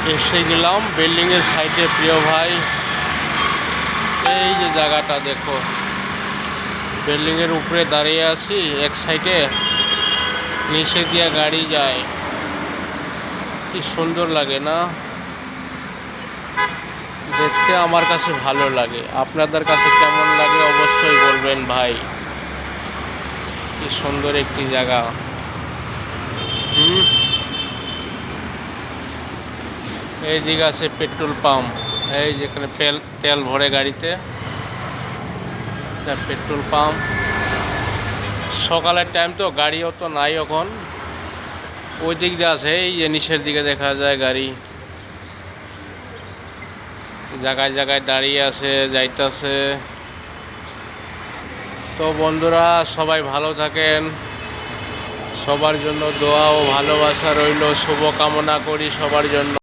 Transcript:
এসে গেলাম বিল্ডিংয়ের সাইডে প্রিয় ভাই। এই যে জায়গাটা দেখো, বিল্ডিংয়ের উপরে দাঁড়িয়ে আছি, এক সাইডে নিচে দিয়ে গাড়ি যায়, কি সুন্দর লাগে না? দেখতে আমার কাছে ভালো লাগে, আপনাদের কাছে কেমন লাগে অবশ্যই বলবেন ভাই। কি সুন্দর একটি জায়গা। এই দিকে আছে পেট্রোল পাম্প, এই যেখানে তেল ভরে গাড়িতে, পেট্রোল পাম্প। সকালের টাইম তো গাড়িও তো নাই এখন। ওই দিক দিয়ে আছে, এই যে নিচের দিকে দেখা যায় গাড়ি, জায়গায় জায়গায় দাঁড়িয়ে আছে, যাইতেছে। তো বন্ধুরা, সবাই ভালো থাকেন, সবার জন্য দোয়া ও ভালোবাসা রইল, শুভকামনা করি সবার জন্য।